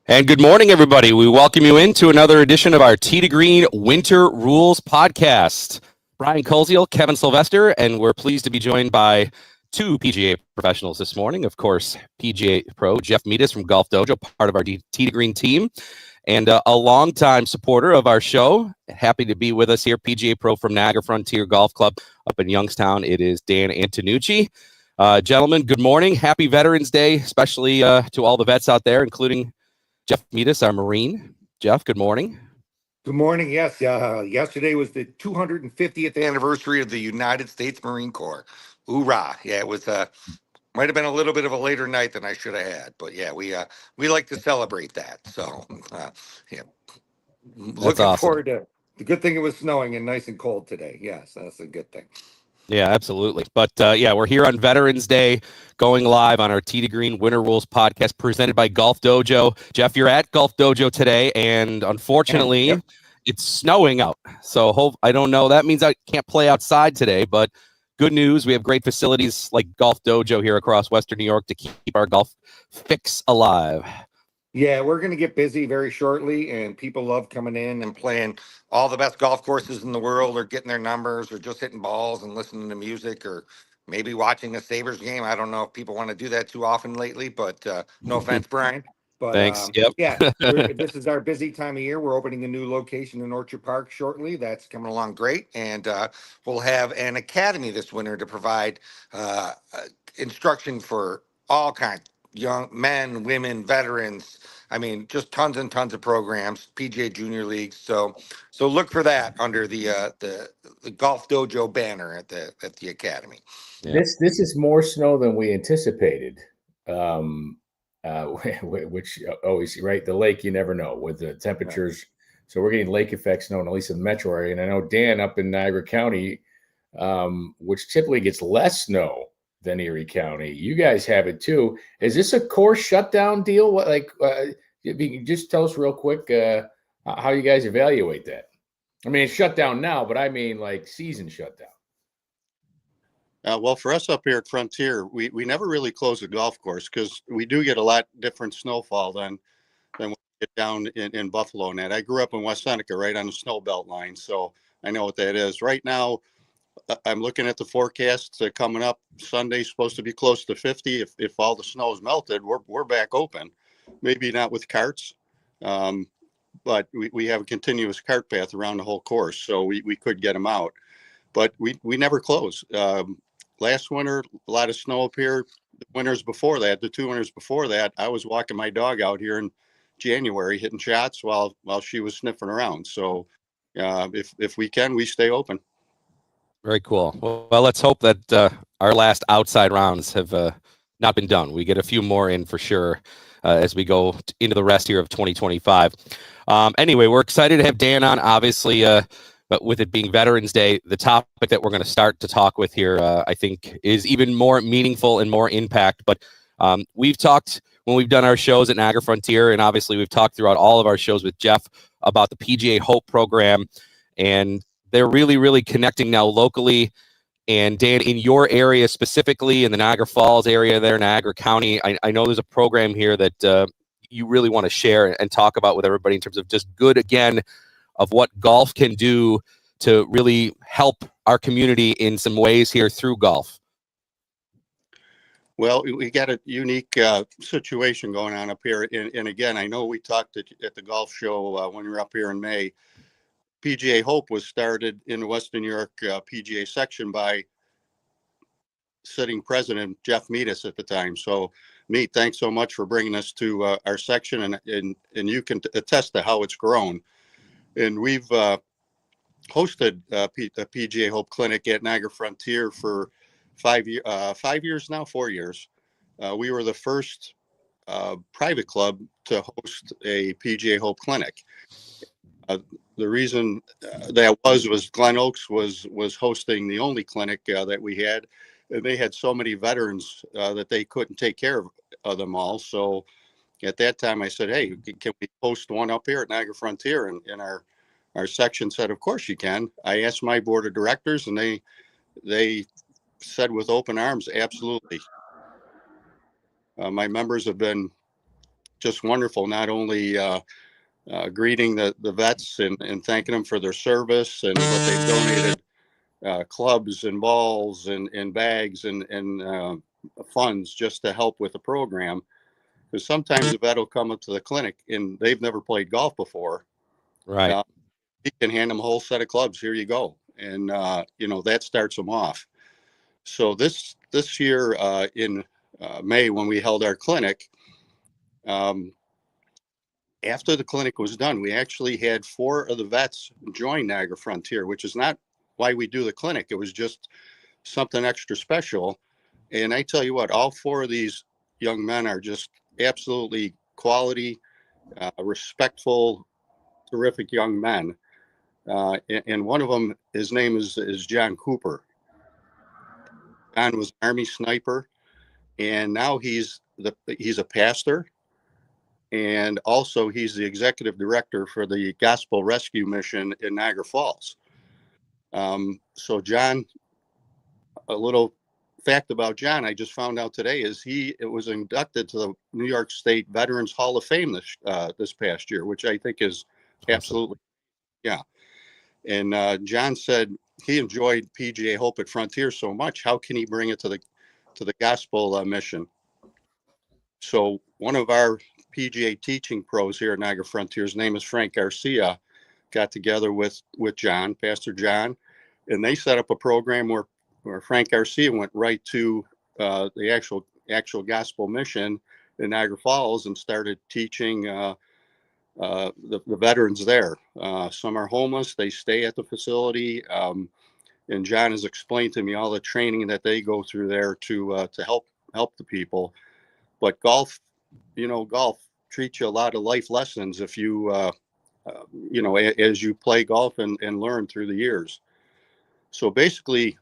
And good morning, everybody. We welcome you into another edition of our Tee to Green Winter Rules podcast. Brian Koziel, Kevin Sylvester, and we're pleased to be joined by two PGA professionals this morning. Of course, PGA Pro Jeff Metis from Golf Dojo, part of our Tee to Green team, and a longtime supporter of our show. Happy to be with us here, PGA Pro from Niagara Frontier Golf Club up in Youngstown. It is Dan Antonucci. Gentlemen, good morning. Happy Veterans Day, especially to all the vets out there, including Jeff Metis, our Marine. Jeff, good morning. Good morning. Yes, yesterday was the 250th anniversary of the United States Marine Corps. Hoorah! Yeah, it was might have been a little bit of a later night than I should have had, but yeah, we like to celebrate that. So yeah, looking awesome. forward to the good thing it was snowing and nice and cold today. Yes, that's a good thing. Yeah, absolutely. But yeah, we're here on Veterans Day, going live on our Tee to Green Winter Rules podcast presented by Golf Dojo. Jeff, you're at Golf Dojo today, and unfortunately, Yep. it's snowing out. So I don't know. That means I can't play outside today, but good news. We have great facilities like Golf Dojo here across Western New York to keep our golf fix alive. Yeah, we're going to get busy very shortly, and people love coming in and playing all the best golf courses in the world, or getting their numbers, or just hitting balls and listening to music, or maybe watching a Sabres game. I don't know if people want to do that too often lately, but no offense, Brian. But Thanks. Yep. yeah, this is our busy time of year. We're opening a new location in Orchard Park shortly. That's coming along great, and we'll have an academy this winter to provide instruction for all kinds, young men, women, veterans. I mean, just tons and tons of programs, PGA Junior Leagues. So look for that under the Golf Dojo banner at the academy. Yeah. This is more snow than we anticipated. Which always, right, the lake, you never know with the temperatures. Right. So we're getting lake effect snow, at least in the metro area. And I know Dan up in Niagara County, which typically gets less snow than Erie County. You guys have it too. Is this a course shutdown deal? What, like, if you can just tell us real quick how you guys evaluate that. I mean, it's shut down now, but I mean like season shutdown. Well, for us up here at Frontier, we never really close the golf course because we do get a lot different snowfall than we get down in Buffalo. And that I grew up in West Seneca, right on the snow belt line, so I know what that is. Right now, I'm looking at the forecasts coming up. Sunday's supposed to be close to 50. If all the snow is melted, we're back open. Maybe not with carts, but we have a continuous cart path around the whole course, so we could get them out. But we never close. Last winter, a lot of snow up here. The winters before that, the 2 winters before that, I was walking my dog out here in January hitting shots while she was sniffing around. So if we can, we stay open. Very cool. Well, let's hope that our last outside rounds have not been done. We get a few more in for sure as we go into the rest here of 2025. Anyway, we're excited to have Dan on, obviously, but with it being Veterans Day, the topic that we're going to start to talk with here, I think, is even more meaningful and more impact. But we've talked when we've done our shows at Niagara Frontier, and obviously we've talked throughout all of our shows with Jeff about the PGA Hope program, and they're really, really connecting now locally. And Dan, in your area specifically, in the Niagara Falls area there, Niagara County, I know there's a program here that you really want to share and talk about with everybody in terms of just good, again, of what golf can do to really help our community in some ways here through golf. Well, we got a unique situation going on up here. And again, I know we talked at the golf show when we were up here in May. PGA Hope was started in the Western New York PGA section by sitting president Jeff Metis at the time. So, Meet, thanks so much for bringing us to our section, and you can attest to how it's grown. And we've hosted a PGA Hope clinic at Niagara Frontier for 5 years now, 4 years. We were the first private club to host a PGA Hope clinic. The reason that was Glen Oaks was hosting the only clinic that we had. They had so many veterans that they couldn't take care of them all. So at that time, I said, "Hey, can we host one up here at Niagara Frontier?" And our section said, "Of course you can." I asked my board of directors, and they said with open arms, "Absolutely." My members have been just wonderful. Not only greeting the vets and thanking them for their service and what they've donated, clubs and balls and bags and funds just to help with the program. Because sometimes the vet will come up to the clinic and they've never played golf before. Right. You can hand them a whole set of clubs. Here you go. And, that starts them off. So this year in May, when we held our clinic, after the clinic was done, we actually had 4 of the vets join Niagara Frontier, which is not why we do the clinic. It was just something extra special. And I tell you what, all 4 of these young men are just absolutely quality, respectful, terrific young men. And one of them, his name is John Cooper. John was an Army sniper, and now he's a pastor, and also he's the executive director for the Gospel Rescue Mission in Niagara Falls. So John, a little fact about John I just found out today is it was inducted to the New York State Veterans Hall of Fame this past year, which I think is absolutely, yeah. And John said he enjoyed PGA Hope at Frontier so much. How can he bring it to the gospel mission? So one of our PGA teaching pros here at Niagara Frontier, his name is Frank Garcia, got together with John, Pastor John, and they set up a program where Frank Garcia went right to the actual gospel mission in Niagara Falls and started teaching the veterans there. Some are homeless. They stay at the facility. And John has explained to me all the training that they go through there to help the people. But golf treats you a lot of life lessons if you, as you play golf and learn through the years. So basically,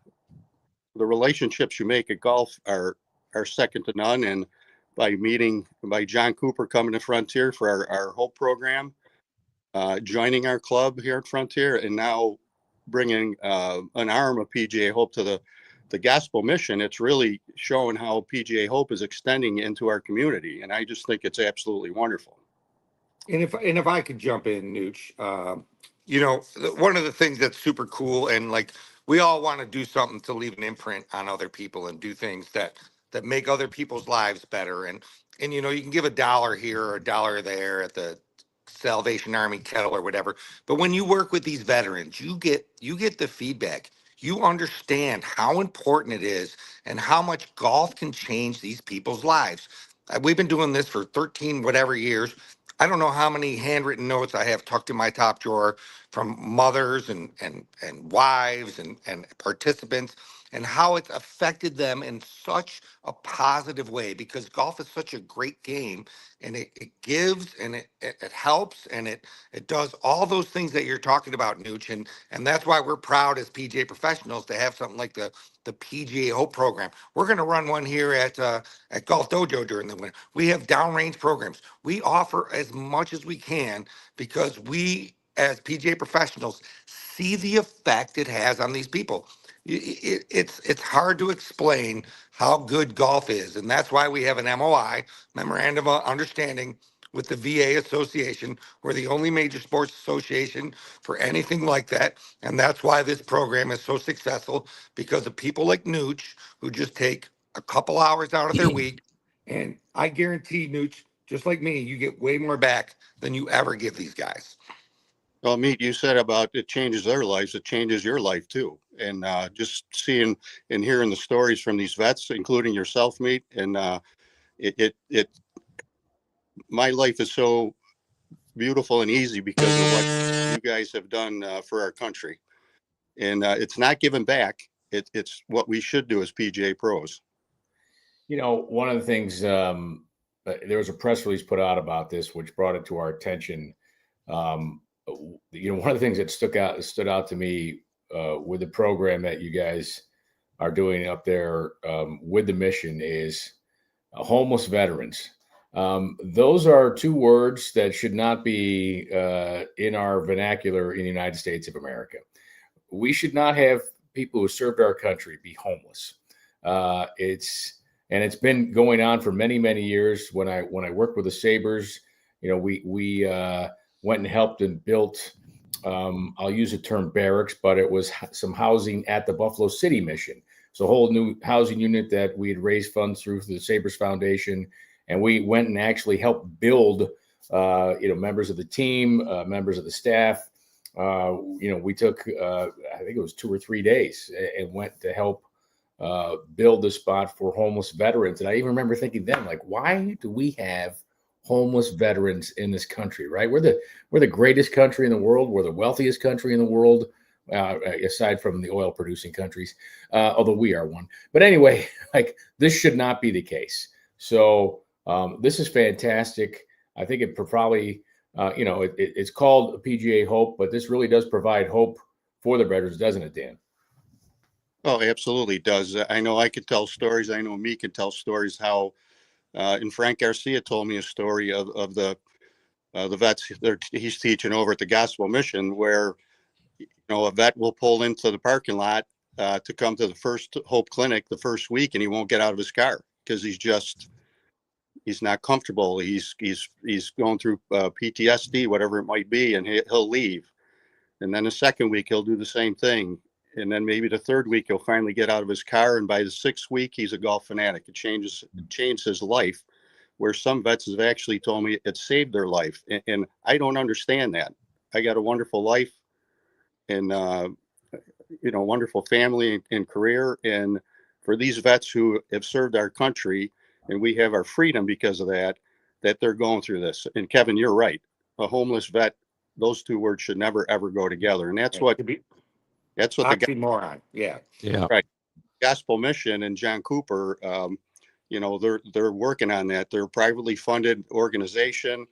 the relationships you make at golf are second to none. And by John Cooper coming to Frontier for our Hope program, joining our club here at Frontier, and now bringing an arm of PGA Hope to the gospel mission, it's really showing how PGA Hope is extending into our community. And I just think it's absolutely wonderful. And if I could jump in, Nooch, one of the things that's super cool, and like we all want to do something to leave an imprint on other people and do things that make other people's lives better. And you can give $1 here or $1 there at the Salvation Army kettle or whatever. But when you work with these veterans, you get the feedback. You understand how important it is and how much golf can change these people's lives. We've been doing this for 13 whatever years. I don't know how many handwritten notes I have tucked in my top drawer from mothers and wives and participants, and how it's affected them in such a positive way, because golf is such a great game, and it gives and it helps and it does all those things that you're talking about, Nooch, and that's why we're proud as PGA professionals to have something like the PGA Hope program. We're going to run one here at Golf Dojo during the winter. We have downrange programs. We offer as much as we can because we, as PGA professionals, see the effect it has on these people. It's hard to explain how good golf is, and that's why we have an MOI, Memorandum of Understanding, with the VA Association. We're the only major sports association for anything like that, and that's why this program is so successful, because of people like Nooch who just take a couple hours out of their week, and I guarantee, Nooch, just like me, you get way more back than you ever give these guys. Well, Meet, you said about it changes their lives, it changes your life too. And just seeing and hearing the stories from these vets, including yourself, Meet, and my life is so beautiful and easy because of what you guys have done for our country. And it's not giving back. It's what we should do as PGA pros. One of the things, there was a press release put out about this, which brought it to our attention. One of the things that stood out to me with the program that you guys are doing up there with the mission is homeless veterans. Those are 2 words that should not be in our vernacular in the United States of America. We should not have people who served our country be homeless. and it's been going on for many, many years. When I worked with the Sabres, we went and helped and built. I'll use the term barracks, but it was some housing at the Buffalo City mission. So a whole new housing unit that we had raised funds through the Sabres Foundation, and we went and actually helped build. Members of the team, members of the staff. We took, I think it was 2 or 3 days, and went to help build the spot for homeless veterans. And I even remember thinking then, like, why do we have homeless veterans in this country? Right? We're the greatest country in the world. We're the wealthiest country in the world, aside from the oil producing countries, although we are one. But anyway, like, this should not be the case. So this is fantastic. I think it probably, it's called PGA Hope, but this really does provide hope for the veterans, doesn't it, Dan? Oh, absolutely does. I know I could tell stories. I know me could tell stories how, and Frank Garcia told me a story of the vets he's teaching over at the Gospel Mission, where, a vet will pull into the parking lot to come to the first Hope Clinic the first week, and he won't get out of his car because he's not comfortable. He's going through PTSD, whatever it might be, and he'll leave. And then the second week, he'll do the same thing. And then maybe the third week, he'll finally get out of his car. And by the 6th week, he's a golf fanatic. It changed his life, where some vets have actually told me it saved their life. And I don't understand that. I got a wonderful life and, wonderful family and career. And for these vets who have served our country, and we have our freedom because of that they're going through this. And Kevin, you're right. A homeless vet, those two words should never, ever go together. And that's what the oxymoron. Yeah. Right. Gospel Mission and John Cooper, they're working on that. They're a privately funded organization.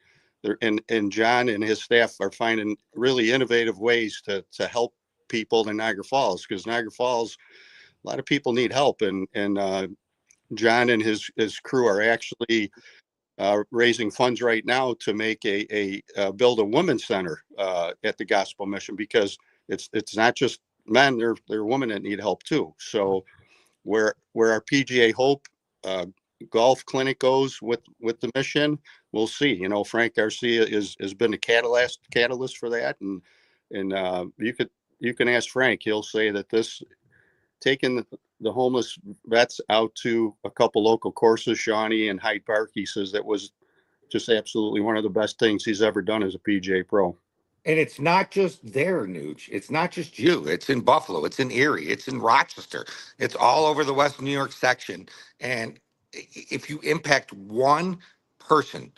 And John and his staff are finding really innovative ways to help people in Niagara Falls, because Niagara Falls, a lot of people need help. And John and his crew are actually raising funds right now to make build a women's center at the Gospel Mission, because it's not just men, there are women that need help too. So where our PGA Hope golf clinic goes with the mission, we'll see. Frank Garcia has been a catalyst for that, and you can ask Frank. He'll say that this taking the homeless vets out to a couple local courses, Shawnee and Hyde Park, he says that was just absolutely one of the best things he's ever done as a PGA pro. And it's not just there, Nooch. It's not just you. It's in Buffalo. It's in Erie. It's in Rochester. It's all over the West New York section. And if you impact one person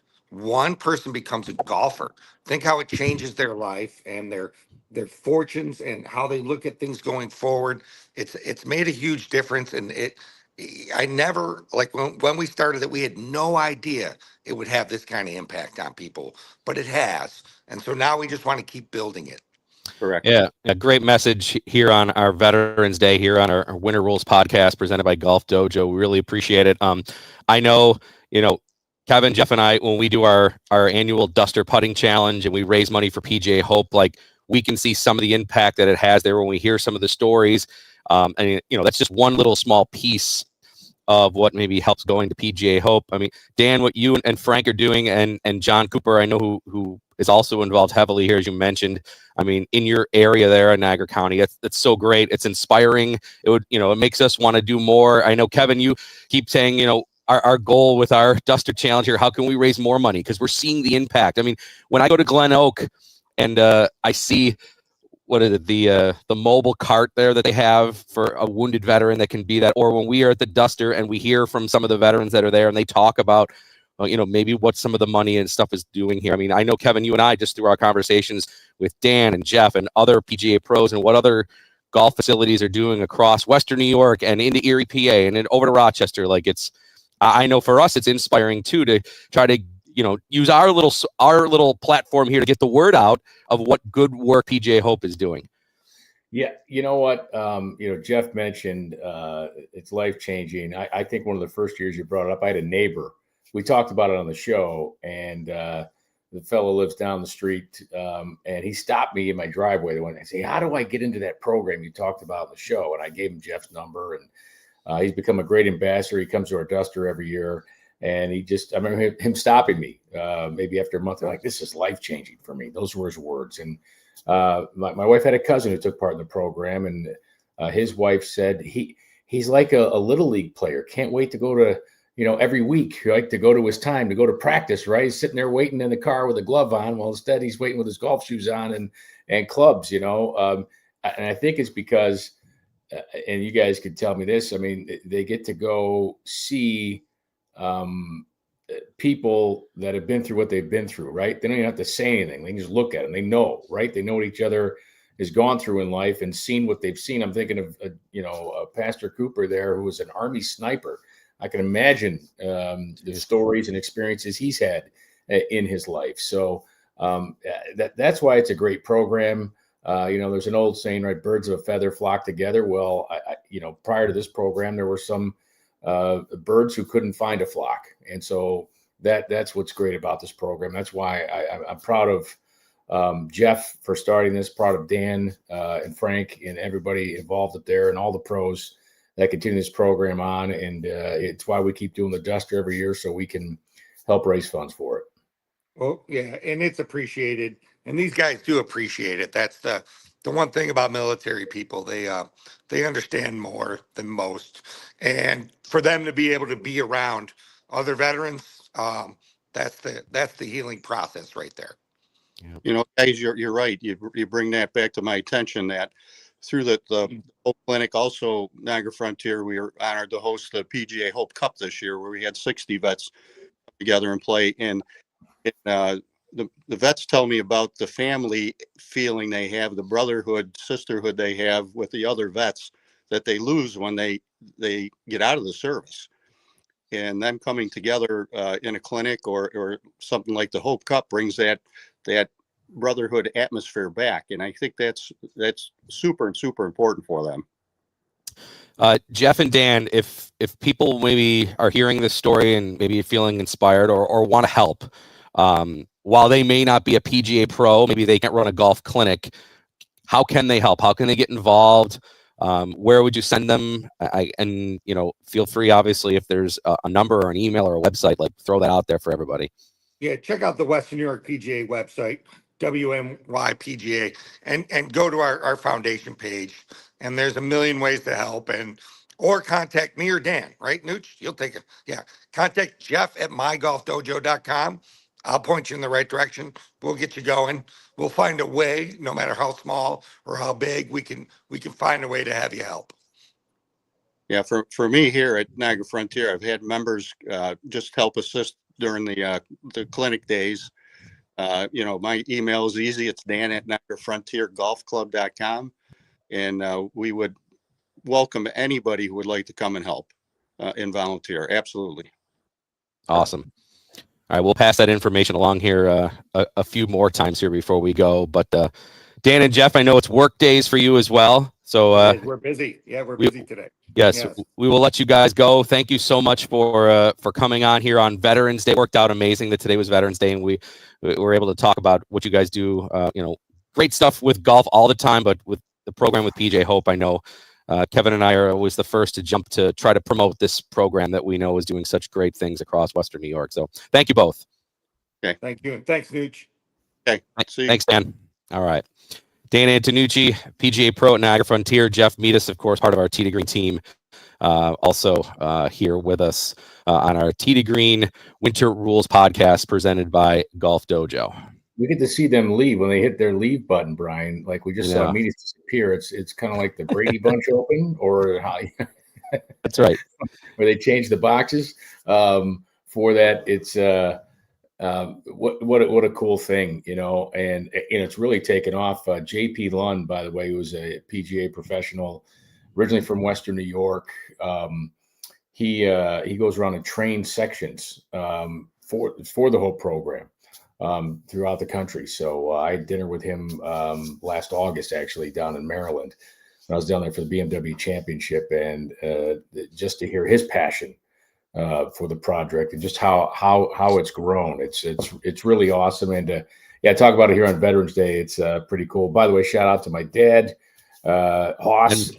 becomes a golfer. Think how it changes their life and their fortunes and how they look at things going forward. It's made a huge difference. And I never, like when we started it, we had no idea it would have this kind of impact on people, but it has. And so now we just want to keep building it. Correct. Yeah, a great message here on our Veterans Day here on our Winter Rules podcast presented by Golf Dojo. We really appreciate it. I know, Kevin, Jeff, and I, when we do our annual Duster Putting Challenge and we raise money for PGA Hope, like, we can see some of the impact that it has there when we hear some of the stories. And that's just one little small piece of what maybe helps going to PGA Hope. I mean, Dan, what you and Frank are doing, and John Cooper, I know who is also involved heavily here, as you mentioned. I mean, in your area there in Niagara County, that's so great. It's inspiring. It makes us want to do more. I know, Kevin, you keep saying, our goal with our Duster Challenge here, how can we raise more money? Because we're seeing the impact. I mean, when I go to Glen Oak and I see the mobile cart there that they have for a wounded veteran that can be that, or when we are at the Duster and we hear from some of the veterans that are there and they talk about, maybe what some of the money and stuff is doing here. I mean, I know, Kevin, you and I, just through our conversations with Dan and Jeff and other PGA pros, and what other golf facilities are doing across Western New York and into Erie, PA, and then over to Rochester. Like, I know for us, it's inspiring too, to try to, use our little platform here to get the word out of what good work PGA Hope is doing. Yeah. You know what? Jeff mentioned it's life-changing. I think one of the first years you brought it up, I had a neighbor. We talked about it on the show, and the fellow lives down the street, and he stopped me in my driveway. They went and say, "How do I get into that program you talked about on the show?" And I gave him Jeff's number, and He's become a great ambassador. He comes to our Duster every year, and I remember him stopping me maybe after a month. Like, this is life changing for me. Those were his words. And my wife had a cousin who took part in the program, and his wife said he's like a little league player. Can't wait to go to, every week, like to go to his time, to go to practice, right? He's sitting there waiting in the car with a glove on. Well, instead he's waiting with his golf shoes on and clubs, and I think it's because, and you guys could tell me this, I mean, they get to go see people that have been through what they've been through, right? They don't even have to say anything. They can just look at them. They know, right? They know what each other has gone through in life and seen what they've seen. I'm thinking of, Pastor Cooper there, who was an Army sniper. I can imagine the stories and experiences he's had in his life. So that's why it's a great program. There's an old saying, right? Birds of a feather flock together. Well, prior to this program, there were some birds who couldn't find a flock. And so that's what's great about this program. That's why I'm proud of Jeff for starting this, proud of Dan and Frank and everybody involved up there and all the pros that continue this program on. And it's why we keep doing the Duster every year, so we can help raise funds for it. Well, yeah, and it's appreciated, and these guys do appreciate it. That's the one thing about military people. They understand more than most, and for them to be able to be around other veterans, that's the healing process right there. Guys, you're right. You bring that back to my attention that through the Hope Clinic, also Niagara Frontier, we were honored to host the PGA Hope Cup this year, where we had 60 vets together and play. And the vets tell me about the family feeling they have, the brotherhood, sisterhood they have with the other vets that they lose when they get out of the service. And them coming together in a clinic or something like the Hope Cup brings that brotherhood atmosphere back. And I think that's super important for them. Jeff and Dan, if people maybe are hearing this story and maybe feeling inspired or want to help, while they may not be a PGA pro, maybe they can't run a golf clinic, how can they help? How can they get involved? Where would you send them? And feel free, obviously, if there's a number or an email or a website, like throw that out there for everybody. Yeah, check out the Western New York PGA website, WNY PGA, and go to our foundation page. And there's a million ways to help, or contact me or Dan, right, Nooch? You'll take it. Yeah, contact Jeff at mygolfdojo.com. I'll point you in the right direction. We'll get you going. We'll find a way, no matter how small or how big, we can find a way to have you help. Yeah, for me here at Niagara Frontier, I've had members just help assist during the clinic days. My email is easy. It's Dan at NiagaraFrontierGolfClub.com. And we would welcome anybody who would like to come and help and volunteer. Absolutely. Awesome. All right, we'll pass that information along here a few more times here before we go. But Dan and Jeff, I know it's work days for you as well. So we're busy. Yeah, we're busy today. Yes, we will let you guys go. Thank you so much for coming on here on Veterans Day. It worked out amazing that today was Veterans Day, and we were able to talk about what you guys do. Great stuff with golf all the time, but with the program with PGA Hope, I know Kevin and I are always the first to jump to try to promote this program that we know is doing such great things across Western New York. So thank you both. Okay. Thank you. And thanks, Nooch. Okay. Thanks, Dan. All right. Dan Antonucci, PGA Pro at Niagara Frontier. Jeff Metis, of course, part of our Tee to Green team, also here with us on our Tee to Green Winter Rules podcast presented by Golf Dojo. We get to see them leave when they hit their leave button, Brian. Like we just saw Metis disappear. It's kind of like the Brady Bunch open, or how? That's right. Where they change the boxes for that. It's what a cool thing, and it's really taken off. JP Lund, by the way, who was a PGA professional, originally from Western New York. He goes around and trains sections for the whole program throughout the country. So I had dinner with him last August, actually, down in Maryland. I was down there for the BMW Championship, and just to hear his passion for the project and just how it's grown. It's really awesome. And talk about it here on Veterans Day. It's pretty cool. By the way, shout out to my dad, Hoss.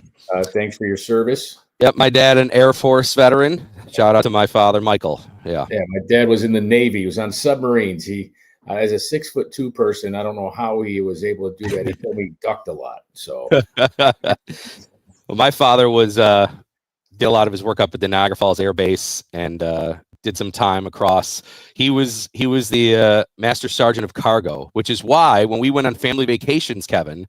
Thanks for your service. Yep, my dad, an Air Force veteran. Shout out to my father, Michael. Yeah. Yeah, my dad was in the Navy. He was on submarines. He, as a 6'2" person, I don't know how he was able to do that. He told me he ducked a lot. So Well, my father was did a lot of his work up at the Niagara Falls Air Base and did some time across. He was the Master Sergeant of Cargo, which is why when we went on family vacations, Kevin,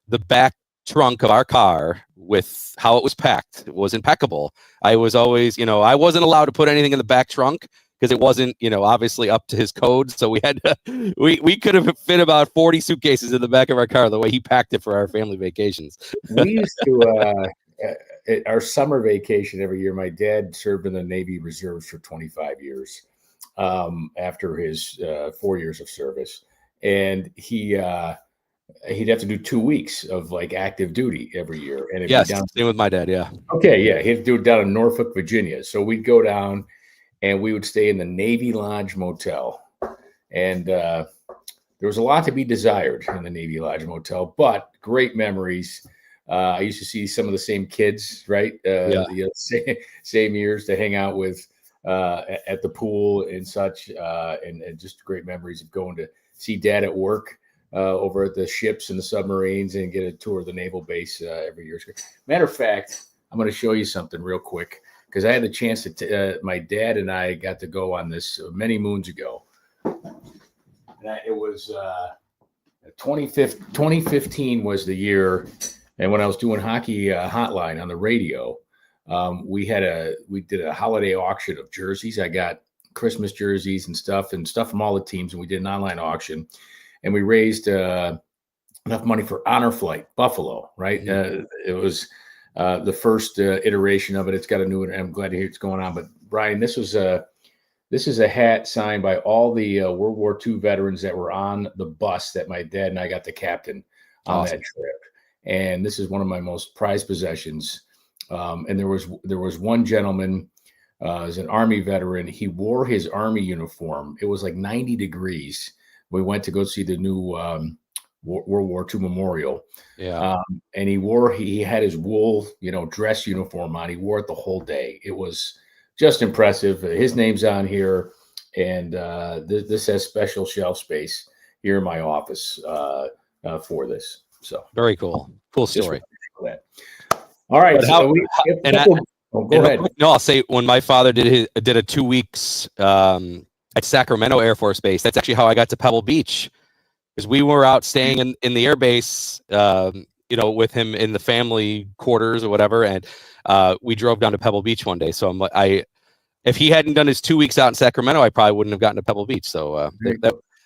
the back trunk of our car with how it was packed was impeccable. I was always, I wasn't allowed to put anything in the back trunk because it wasn't, obviously up to his code. So we had to, we could have fit about 40 suitcases in the back of our car the way he packed it for our family vacations. we used to, at our summer vacation every year, my dad served in the Navy Reserves for 25 years after his 4 years of service. And he'd have to do 2 weeks of like active duty every year. And Yes, same with my dad. Yeah. Okay, yeah, he had to do it down in Norfolk, Virginia. So we'd go down and we would stay in the Navy Lodge Motel. And there was a lot to be desired in the Navy Lodge Motel, but great memories. I used to see some of the same kids, right? Same years to hang out with at the pool and such, and just great memories of going to see Dad at work over at the ships and the submarines and get a tour of the naval base every year. Matter of fact, I'm going to show you something real quick because I had the chance to. My dad and I got to go on this many moons ago. And it was 2015 was the year. And when I was doing Hockey Hotline on the radio, we did a holiday auction of jerseys. I got Christmas jerseys and stuff from all the teams, and we did an online auction, and we raised enough money for Honor Flight Buffalo. Right, it was the first iteration of it. It's got a new. I'm glad to hear it's going on. But Brian, this is a hat signed by all the World War II veterans that were on the bus that my dad and I got to captain on that trip. And this is one of my most prized possessions. And there was one gentleman, as an Army veteran, he wore his Army uniform. It was like 90 degrees. We went to go see the new World War II memorial. Yeah. And he had his wool, dress uniform on. He wore it the whole day. It was just impressive. His name's on here. And this has special shelf space here in my office for this. So very cool. Cool story. All right. Go ahead. No, I'll say when my father did a 2 weeks at Sacramento Air Force Base, that's actually how I got to Pebble Beach, because we were out staying in the air base, with him in the family quarters or whatever, and we drove down to Pebble Beach one day. So if he hadn't done his 2 weeks out in Sacramento, I probably wouldn't have gotten to Pebble Beach. So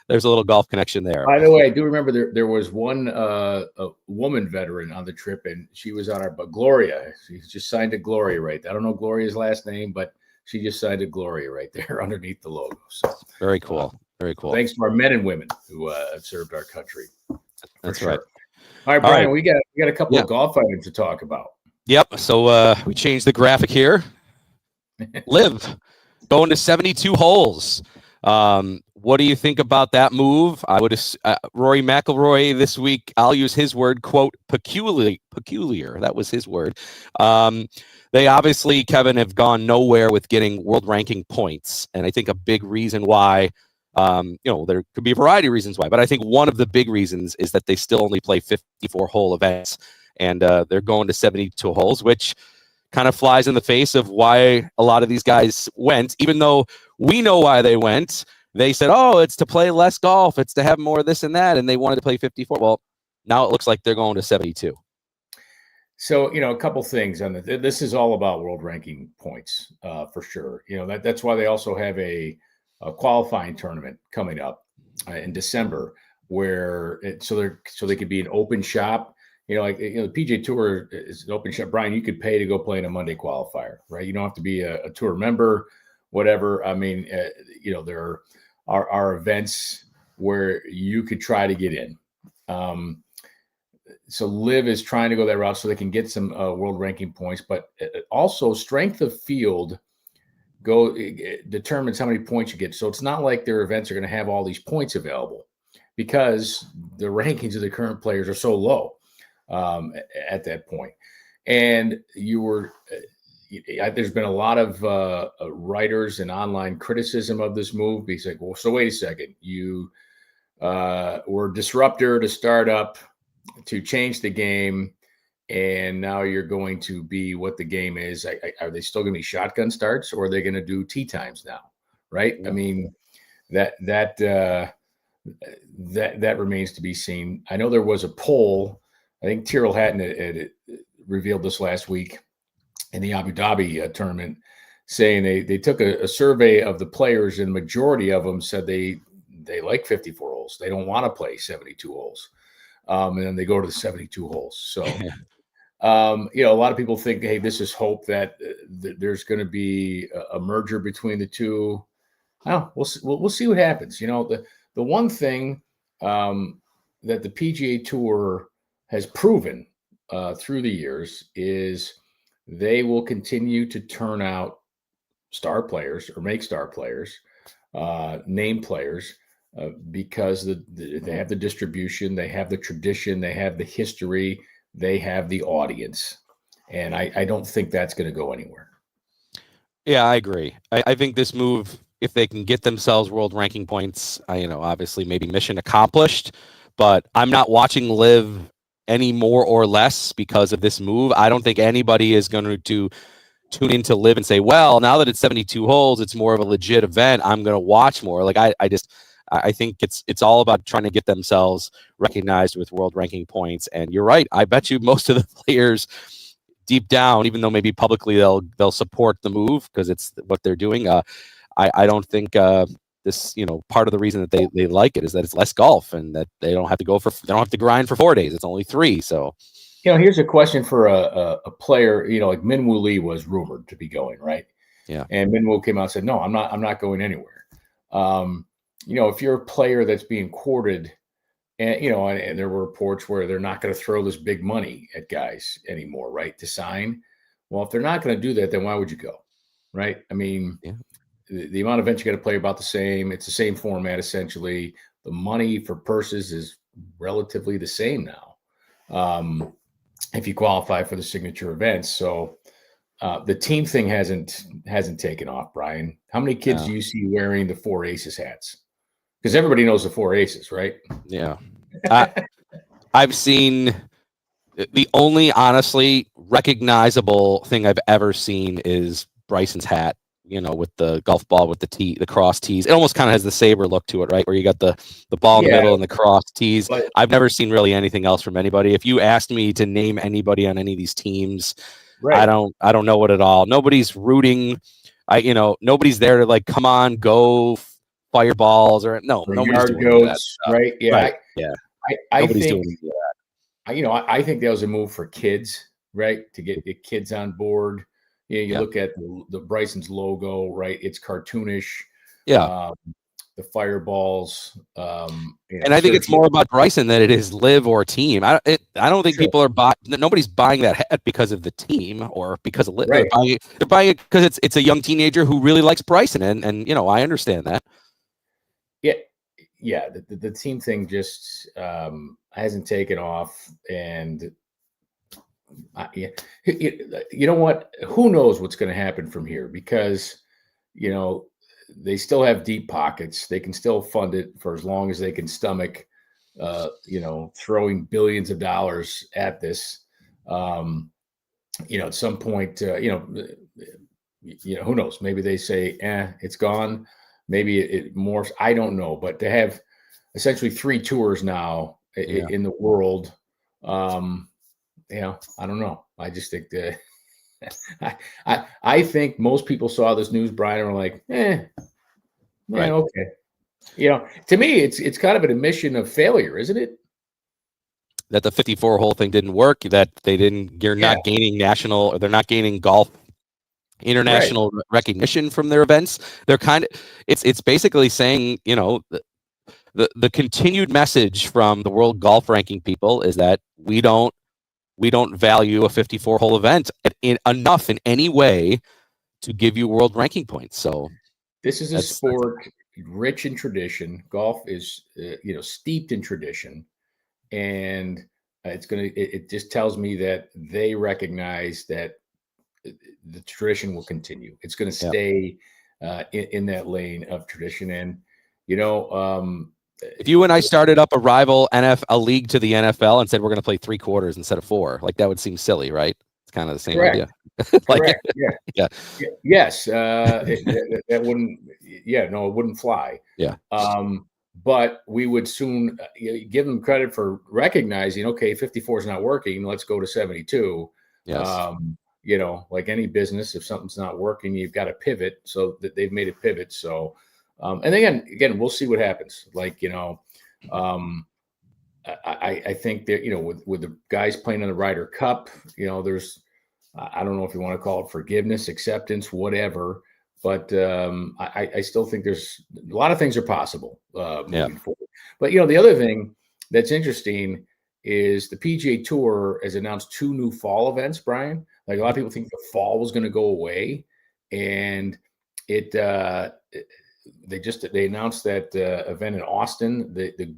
there's a little golf connection there. By the way, I do remember there was one a woman veteran on the trip, and she was on but Gloria. She just signed to Gloria right there. I don't know Gloria's last name, but she just signed to Gloria right there underneath the logo. So very cool. Very cool. Thanks to our men and women who have served our country. That's right. All right, Brian, we got a couple of golf items to talk about. Yep. So we changed the graphic here. Live going to 72 holes. What do you think about that move? I would Rory McIlroy this week, I'll use his word, quote, peculiar. That was his word. They obviously, Kevin, have gone nowhere with getting world ranking points. And I think a big reason why, there could be a variety of reasons why, but I think one of the big reasons is that they still only play 54 hole events, and they're going to 72 holes, which kind of flies in the face of why a lot of these guys went, even though we know why they went. They said, oh, it's to play less golf. It's to have more of this and that. And they wanted to play 54. Well, now it looks like they're going to 72. So, a couple things on this is all about world ranking points for sure. That's why they also have a qualifying tournament coming up in December where so they could be an open shop. The PGA Tour is an open shop. Brian, you could pay to go play in a Monday qualifier, right? You don't have to be a tour member, whatever. I mean, there are events where you could try to get in. So Liv is trying to go that route so they can get some world ranking points, but also strength of field determines how many points you get. So it's not like their events are going to have all these points available because the rankings of the current players are so low at that point. And you were there's been a lot of writers and online criticism of this move. Because like, well, so wait a second, you were disruptor to start up to change the game, and now you're going to be what the game is. Are they still going to be shotgun starts, or are they going to do tee times now? Right? Yeah. I mean, that remains to be seen. I know there was a poll. I think Tyrrell Hatton had revealed this last week in the Abu Dhabi tournament, saying they took a survey of the players, and the majority of them said they like 54 holes. They don't want to play 72 holes. And then they go to the 72 holes. So, a lot of people think, hey, this is hope that there's going to be a merger between the two. Oh, we'll see what happens. The one thing that the PGA Tour has proven through the years is they will continue to turn out star players or make star players, name players, because they have the distribution, they have the tradition, they have the history, they have the audience. And I don't think that's going to go anywhere. Yeah, I agree. I think this move, if they can get themselves world ranking points, obviously maybe mission accomplished, but I'm not watching Live any more or less because of this move. I don't think anybody is going to tune into Live and say, well, now that it's 72 holes, it's more of a legit event, I'm going to watch more. Like I think it's all about trying to get themselves recognized with world ranking points. And you're right. I bet you most of the players deep down, even though maybe publicly they'll support the move because it's what they're doing. I don't think this, part of the reason that they like it is that it's less golf and that they don't have to grind for 4 days. It's only 3. So, here's a question for a player, like Minwoo Lee was rumored to be going, right? Yeah. And Minwoo came out and said, no, I'm not going anywhere. If you're a player that's being courted, and and there were reports where they're not going to throw this big money at guys anymore, right, to sign. Well, if they're not going to do that, then why would you go, right? I mean, the amount of events you got to play about the same. It's the same format essentially. The money for purses is relatively the same now, if you qualify for the signature events. So the team thing hasn't taken off, Brian. How many kids do you see wearing the 4 Aces hats? Because everybody knows the 4 Aces, right? Yeah. I've seen the only honestly recognizable thing I've ever seen is Bryson's hat, with the golf ball with the cross tees. It almost kind of has the Sabre look to it, right? Where you got the ball in the middle and the cross tees. But I've never seen really anything else from anybody. If you asked me to name anybody on any of these teams, right, I don't know it at all. Nobody's rooting. Nobody's there to like, come on, go fireballs or nobody's doing goats, that right? Yeah. Right. I nobody's think, doing that. I think that was a move for kids, right? To get the kids on board. You look at the Bryson's logo, right? It's cartoonish. Yeah. The fireballs. And I think it's more about Bryson than it is Live or team. I don't think people are nobody's buying that hat because of the team or because of Live. Right. They're buying it because it's a young teenager who really likes Bryson, and I understand that. Yeah. The team thing just hasn't taken off, and you know what? Who knows what's going to happen from here? Because they still have deep pockets. They can still fund it for as long as they can stomach, throwing billions of dollars at this. At some point, who knows? Maybe they say, it's gone. Maybe it morphs. I don't know. But to have essentially 3 tours now in the world, I don't know. I just think that I think most people saw this news, Brian, and were like, right. Okay. To me, it's kind of an admission of failure, isn't it? That the 54 hole thing didn't work, that you're not gaining national, or they're not gaining golf international recognition from their events. They're it's basically saying, the continued message from the world golf ranking people is that we don't value a 54 hole event enough in any way to give you world ranking points. So this is a sport rich in tradition. Golf is, steeped in tradition, and it just tells me that they recognize that the tradition will continue. It's going to Yeah. stay in that lane of tradition. And, if you and I started up a rival a league to the NFL and said we're going to play 3 quarters instead of 4, like that would seem silly, right? It's kind of the same correct. idea. Correct. Yeah. Yeah. Yes. That wouldn't. Yeah. No, it wouldn't fly. Yeah. But we would soon give them credit for recognizing, okay, 54 is not working. Let's go to 72. Yes. Like any business, if something's not working, you've got to pivot. So that they've made a pivot. So, and again, we'll see what happens. Like, I think that, with the guys playing in the Ryder Cup, there's, I don't know if you want to call it forgiveness, acceptance, whatever. But I still think there's a lot of things are possible moving forward. But, the other thing that's interesting is the PGA Tour has announced 2 new fall events, Brian. Like a lot of people think the fall was going to go away. And they announced that event in Austin, the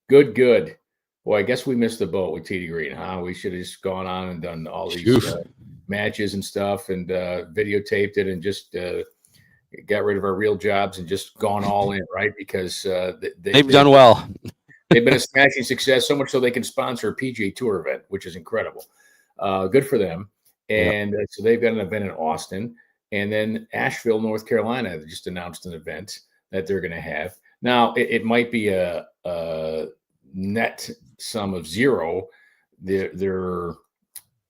good. Boy, I guess we missed the boat with Tee Green, huh? We should have just gone on and done all these matches and stuff and videotaped it and just got rid of our real jobs and just gone all in, right? Because they've done well. They've been a smashing success, so much so they can sponsor a PGA Tour event, which is incredible. Good for them. And so they've got an event in Austin. And then Asheville, North Carolina, they just announced an event that they're going to have. Now, it might be a net sum of 0. Their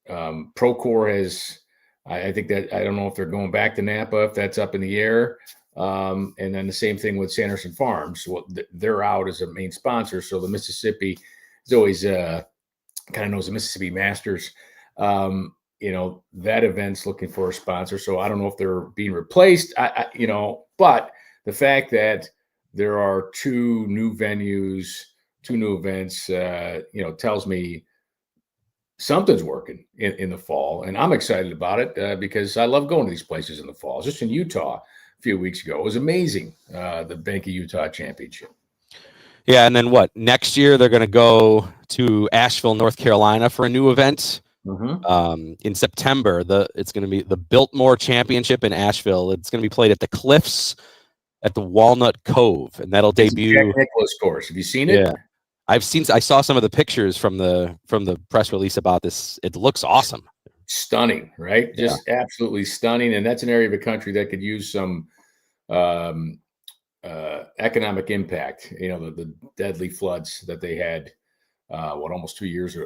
Procore has, I think that, I don't know if they're going back to Napa, if that's up in the air. And then the same thing with Sanderson Farms. Well, they're out as a main sponsor. So the Mississippi is always kind of knows the Mississippi Masters. That event's looking for a sponsor. So I don't know if they're being replaced, but the fact that there are 2 new venues, 2 new events, tells me something's working in the fall. And I'm excited about it because I love going to these places in the fall. Just in Utah a few weeks ago, it was amazing. The Bank of Utah Championship. Yeah. And then next year they're going to go to Asheville, North Carolina for a new event. Mm-hmm. In September, it's going to be the Biltmore Championship in Asheville. It's going to be played at the Cliffs at the Walnut Cove, and that'll debut. Jack Nicklaus course. Have you seen it? Yeah, I saw some of the pictures from the press release about this. It looks awesome. Stunning, right? Just absolutely stunning. And that's an area of the country that could use some economic impact. The deadly floods that they had. Almost 2 years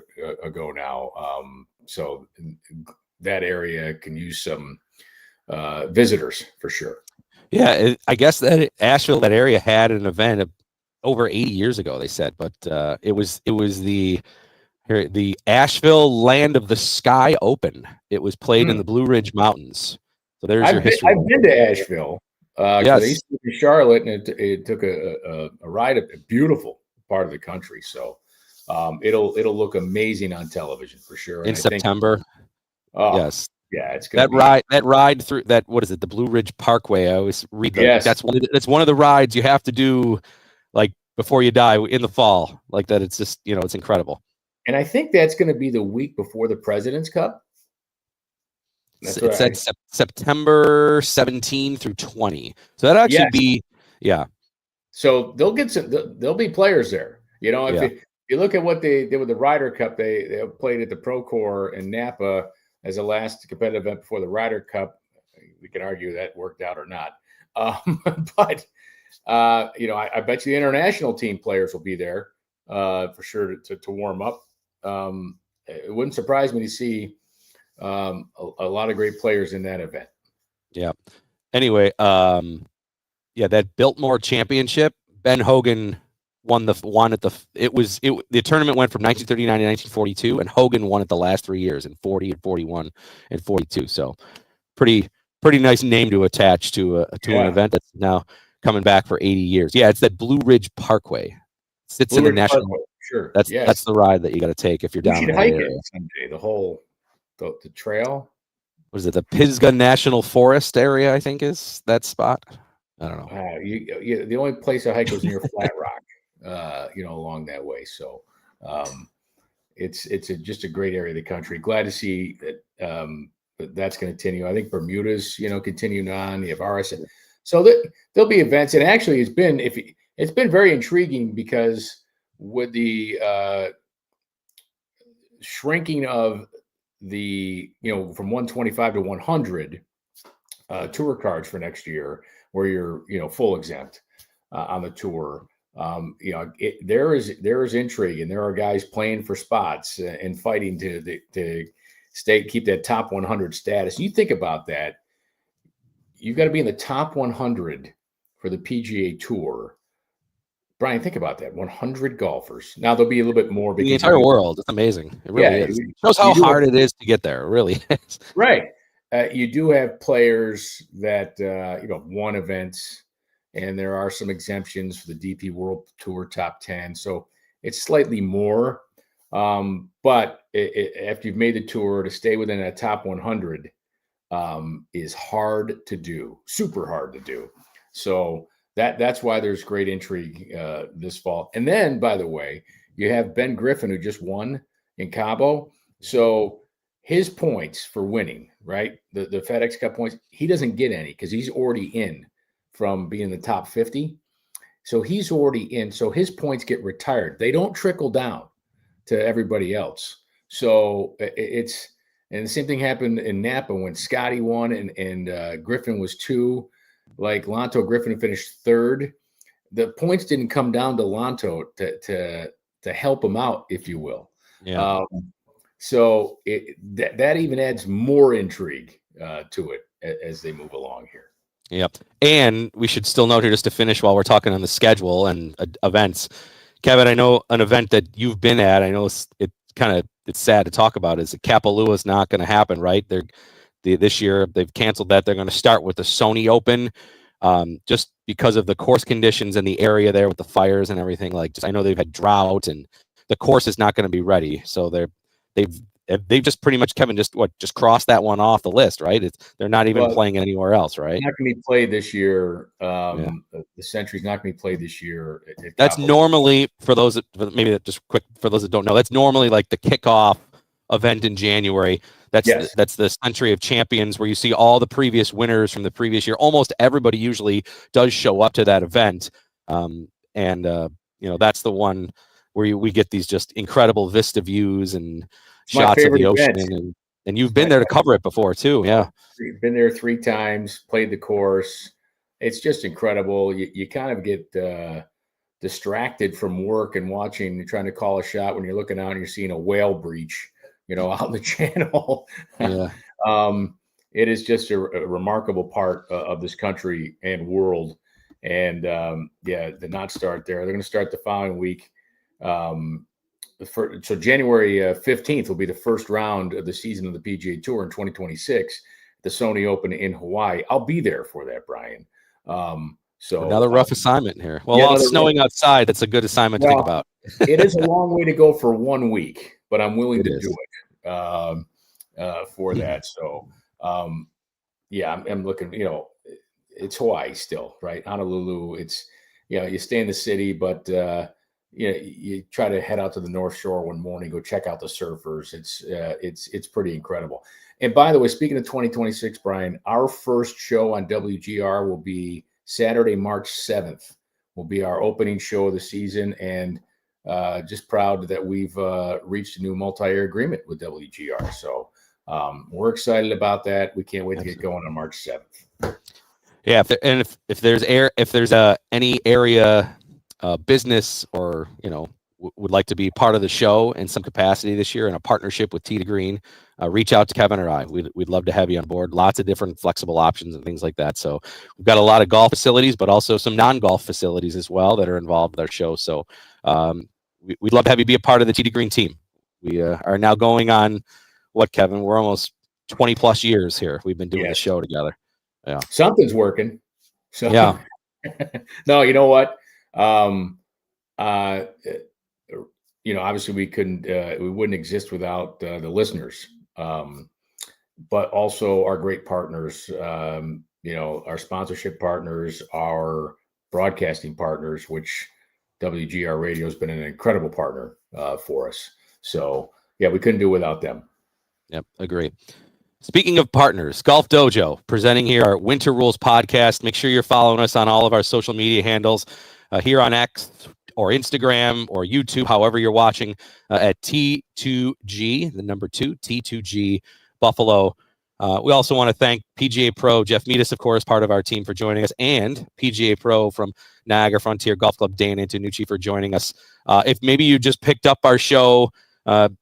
ago now. So that area can use some visitors for sure. Yeah, I guess that Asheville, that area had an event over 80 years ago, they said, but it was the Asheville Land of the Sky Open. It was played in the Blue Ridge Mountains. So there's your history. I've been to Asheville. Yes. I used to be in Charlotte, and it took a ride up a beautiful part of the country. So it'll look amazing on television for sure. In September. Yes. Yeah, it's that ride through that. What is it? The Blue Ridge Parkway. I always read that. Yes. That's one of the rides you have to do, like before you die in the fall. Like that. It's just it's incredible. And I think that's going to be the week before the President's Cup. That's it said September 17 through 20. So that actually be So there'll be players there. If you look at what they did with the Ryder Cup, they played at the Procore in Napa as the last competitive event before the Ryder Cup. We can argue that worked out or not. But I bet you the international team players will be there for sure to warm up. It wouldn't surprise me to see a lot of great players in that event. Yeah. Anyway, that Biltmore Championship, Ben Hogan won the tournament went from 1939 to 1942, and Hogan won it the last 3 years in 40 and 41 and 42. So pretty nice name to attach to an event that's now coming back for 80 years. Yeah, it's that Blue Ridge Parkway. Sits in the national. Parkway, sure. That's the ride that you got to take if you're down in that area. Someday, the trail. What is it? The Pisgah National Forest area, I think, is that spot. I don't know. The only place I hike was near Flat Rock. Along that way. So it's just a great area of the country. Glad to see that that's going to continue. I think Bermuda's, continuing on. You have RSM. So there'll be events, and actually, it's been very intriguing because with the shrinking of the from 125 to 100 tour cards for next year, where you're full exempt on the tour. There is intrigue, and there are guys playing for spots and fighting to keep that top 100 status. You think about that. You've got to be in the top 100 for the PGA Tour. Brian, think about that. 100 golfers. Now there'll be a little bit more. The entire world. It's amazing. It really is. It shows how hard it is to get there. It really is. Right. You do have players that, won events, and there are some exemptions for the DP World Tour Top 10. So it's slightly more. But after you've made the tour, to stay within that top 100 is hard to do, super hard to do. So that's why there's great intrigue this fall. And then, by the way, you have Ben Griffin, who just won in Cabo. So his points for winning, right, the FedEx Cup points, he doesn't get any because he's already in from being in the top 50. So he's already in. So his points get retired. They don't trickle down to everybody else. So and the same thing happened in Napa when Scotty won and Griffin was 2. Like Lanto, Griffin finished 3rd. The points didn't come down to Lanto to help him out, if you will. Yeah. So that even adds more intrigue to it as they move along here. Yep. And we should still note here, just to finish while we're talking on the schedule and events, Kevin, I know an event that you've been at, I know it's sad to talk about, is that Kapalua is not going to happen, right? This year they've canceled that. They're going to start with the Sony Open, just because of the course conditions in the area there with the fires and everything. I know they've had drought and the course is not going to be ready. So they've just pretty much, Kevin, just crossed that one off the list, right? They're not even playing anywhere else, right? Not going to be played this year. The Century's not going to be played this year. That's normally, for those that don't know, that's normally like the kickoff event in January. That's the Century of Champions, where you see all the previous winners from the previous year. Almost everybody usually does show up to that event, that's the one where we get these just incredible vista views and shots of the ocean. And you've been there to cover it before too. Yeah, been there 3 times, played the course. It's just incredible. You kind of get distracted from work and watching, trying to call a shot when you're looking out and you're seeing a whale breach, out in the channel. Yeah. It is just a remarkable part of this country and world. And the not start there. They're going to start the following week. So January 15th will be the first round of the season of the PGA Tour in 2026, the Sony Open in Hawaii. I'll be there for that, Brian. So another rough assignment here. Well, while it's snowing outside, that's a good assignment to think about. It is a long way to go for 1 week, but I'm willing to do it for that. So, I'm looking, it's Hawaii still, right? Honolulu, it's, you stay in the city, but, you try to head out to the North Shore one morning, go check out the surfers. It's pretty incredible. And by the way, speaking of 2026, Brian, our first show on WGR will be Saturday, March 7th. Will be our opening show of the season, and just proud that we've reached a new multi-year agreement with WGR. So we're excited about that. We can't wait to get going on March 7th. Yeah, if there's any area business or would like to be part of the show in some capacity this year in a partnership with Tee to Green, reach out to Kevin or I. We'd love to have you on board. Lots of different flexible options and things like that. So we've got a lot of golf facilities, but also some non-golf facilities as well that are involved with our show. So we'd love to have you be a part of the Tee to Green team. We are now going on what, Kevin? We're almost 20 plus years here. We've been doing the show together. Yeah, something's working. So yeah. No, you know what? Obviously we wouldn't exist without the listeners, but also our great partners, our sponsorship partners, our broadcasting partners, which WGR Radio has been an incredible partner for us. So yeah, we couldn't do it without them. Yep, agree. Speaking of partners, Golf Dojo presenting here our Winter Rules podcast. Make sure you're following us on all of our social media handles here on X or Instagram or YouTube, however you're watching, at T2G, the number 2, T2G Buffalo. We also want to thank PGA Pro Jeff Metis, of course, part of our team, for joining us, and PGA Pro from Niagara Frontier Golf Club, Dan Antonucci, for joining us. If maybe you just picked up our show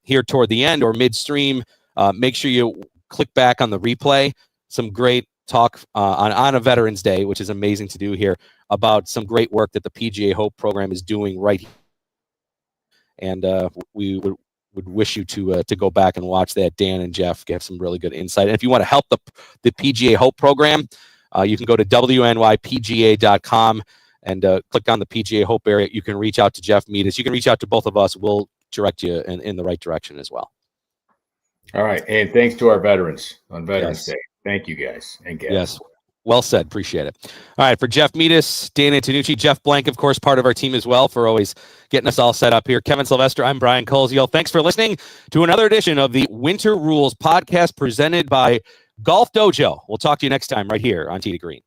here toward the end or midstream, make sure you click back on the replay. Some great talk on a Veterans Day, which is amazing to do here, about some great work that the PGA Hope program is doing right here. And we would wish you to go back and watch that. Dan and Jeff have some really good insight. And if you want to help the PGA Hope program, you can go to wnypga.com and click on the PGA Hope area. You can reach out to Jeff Metis. You can reach out to both of us. We'll direct you in the right direction as well. All right. And thanks to our veterans on Veterans Day. Thank you, guys and gals. Yes. Well said. Appreciate it. All right. For Jeff Metis, Dan Antonucci, Jeff Blank, of course, part of our team as well, for always getting us all set up here. Kevin Sylvester, I'm Brian Colziel. Thanks for listening to another edition of the Winter Rules podcast presented by Golf Dojo. We'll talk to you next time right here on Tee to Green.